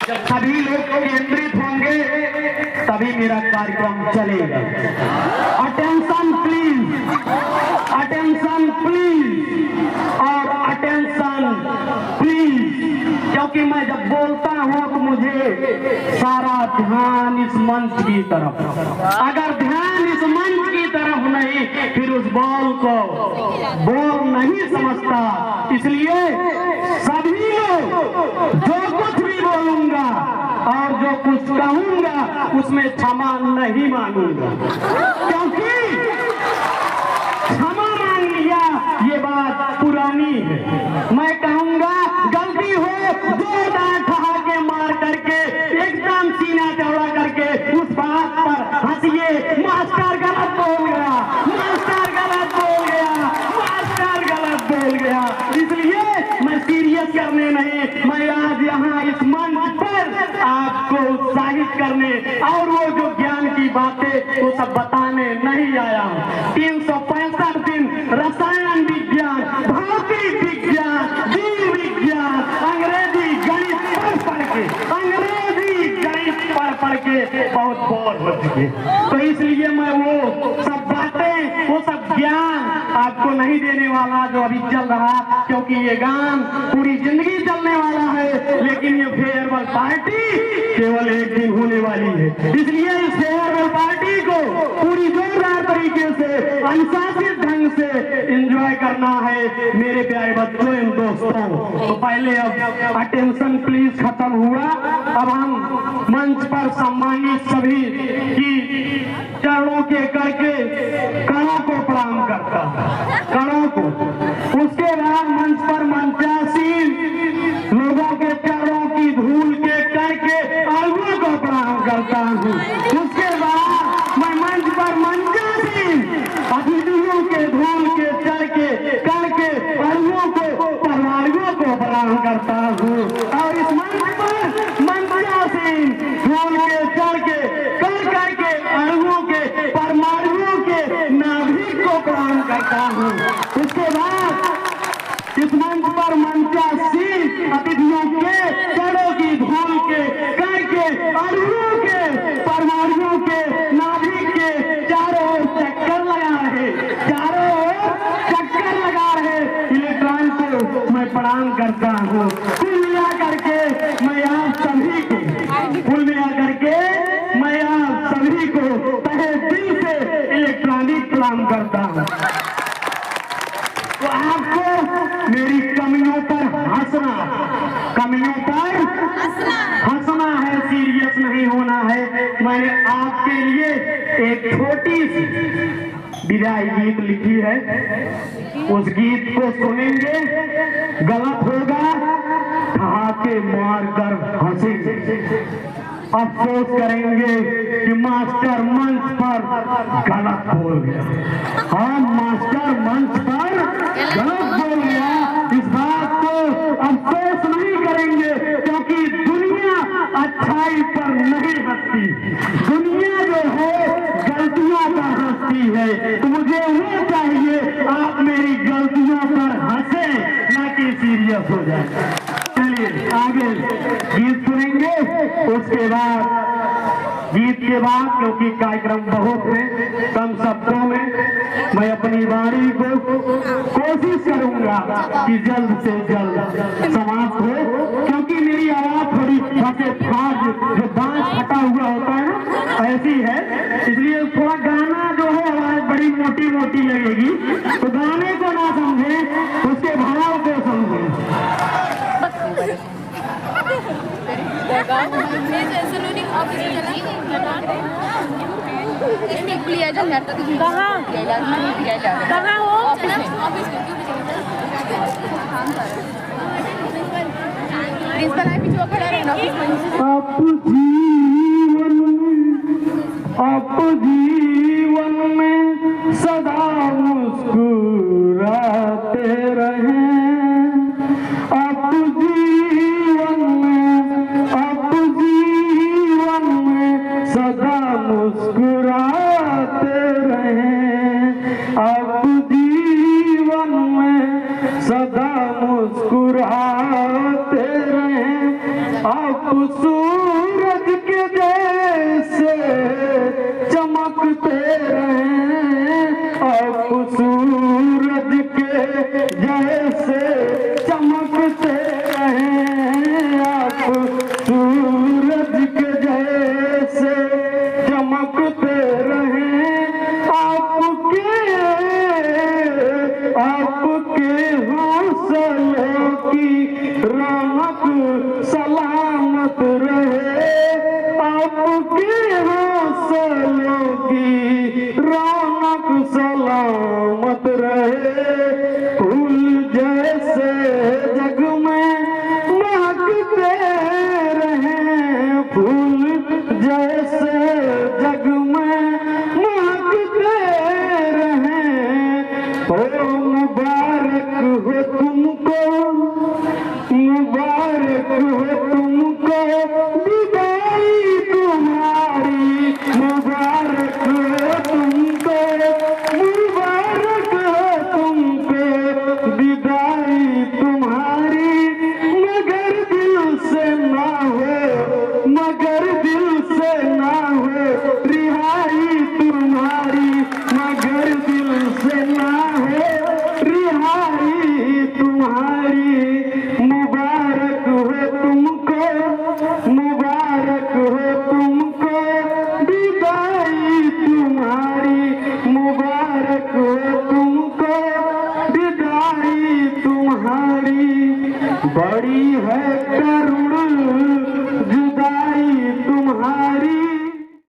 जब सभी लोग केंद्रित होंगे तभी मेरा कार्यक्रम चलेगा। अटेंशन प्लीज, अटेंशन प्लीज और अटेंशन प्लीज, क्योंकि मैं जब बोलता हूँ तो मुझे सारा ध्यान इस मंच की तरफ, अगर ध्यान इस मंच की तरफ नहीं फिर उस बॉल को बॉल नहीं समझता। इसलिए सभी लोग जो कुछ भी बोलूंगा और जो कुछ कहूंगा उसमें क्षमा नहीं मांगूंगा, क्योंकि क्षमा मांग लिया ये बात पुरानी है। मैं कहूंगा गलती हो जोरदार ठहाके मार करके एकदम सीना चौड़ा करके उस बात पर हंसिए, मास्टर गलत बोल गया, मास्टर गलत बोल गया, मास्टर गलत बोल गया। इसलिए मैं सीरियस करने नहीं, मैं आज यहाँ इस मंच पर आपको उत्साहित करने और वो जो ज्ञान की बातें वो सब बताने नहीं आया हूँ। 365 दिन रसायन विज्ञान, भौतिक विज्ञान, जीव विज्ञान, अंग्रेजी गणित पढ़ के, अंग्रेजी गणित पढ़ के बहुत बोर हो चुके। तो इसलिए मैं वो सब बातें, वो सब ज्ञान आपको नहीं देने वाला जो अभी चल रहा, क्योंकि ये गान पूरी जिंदगी चलने वाला है, लेकिन ये फेयरवेल पार्टी केवल एक दिन होने वाली है। इसलिए इस फेयरवेल पार्टी को पूरी जोरदार तरीके से अनुशासित ढंग से एंजॉय करना है मेरे प्यारे बच्चों एवं दोस्तों। तो पहले अब अटेंशन प्लीज खत्म हुआ, अब हम मंच पर सम्मानित सभी की चरणों के करके कणों को प्रणाम करता, कणों को। उसके बाद मंच पर मंचासीन लोगों के चरणों की धूल के करके अड़ुओं को प्रणाम करता हूँ। उसके बाद मैं मंच पर मंचासीन अतिथियों के धूल के चढ़ के करके अड़ुओं को, परवारियों को प्रणाम करता हूँ। और इस मंच पर मंचासीन धूल के चढ़ के कर करके अड़ुओं के, परमाणुओं के नाभिक को प्रणाम करता हूँ। उसके बाद इस मंच पर मंचासीन अतिथियों के चरणों की धूल के करके अड़ुओं के, परमाणुओं के नाभिक के चारों ओर चक्कर लगा रहे, चारों ओर चक्कर लगा रहे इलेक्ट्रॉन को मैं प्रणाम करता हूँ। कुल मिला करके मैं आप सभी को, कुल मिला करके मैं आप सभी को तहे दिल से इलेक्ट्रॉनिक प्रणाम करता हूँ। तो आपको मेरी कमियों पर हंसना, कमियों पर हंसना है, सीरियस नहीं होना है। मैंने आपके लिए एक छोटी सी विदाई गीत लिखी है, उस गीत को सुनेंगे, गलत होगा ठहाके मारकर हंसेंगे, अफसोस करेंगे कि मास्टर मंच पर गलत बोल गया। हाँ, मास्टर मंच पर गलत बोल गया, इस बात को अफसोस नहीं करेंगे, क्योंकि दुनिया अच्छाई पर नहीं हंसती, दुनिया जो है गलतियों पर हंसती है। तो मुझे वो चाहिए आप मेरी गलतियों पर हंसे, ना कि सीरियस हो जाए। चलिए आगे गीत सुनेंगे। उसके बाद गीत के बाद, क्योंकि कार्यक्रम बहुत है, कम शब्दों में मैं अपनी वाणी को कोशिश करूंगा कि जल्द से जल्द समाप्त हो, क्योंकि मेरी आवाज थोड़ी फटे फाट, जो बांस फटा हुआ होता है ना, ऐसी है। इसलिए थोड़ा गाना जो है आवाज बड़ी मोटी मोटी लगेगी, तो गाने को ना समझे, उसके भाव को समझे। कहाँ हो? आप जीवन में सदा मुस्कुराते रहें, आप जीवन में सदा मुस्कुराते रहें, आप जीवन में सदा मुस्कुराते रहें, आप सूरज के जैसे चमकते रहें, आप सूरज के जैसे चमकते रहें, आप सूरज के जैसे चमकते रहें, आपके हौसलों की रौनक सलामत रहे, आपके हौसलों की रौनक सलामत रहे। फूल जैसे जग में महकते रहें, फूल जैसे जग में महकते रहें। ओ मुबारक हो तुमको, मुबारक हो तुमको।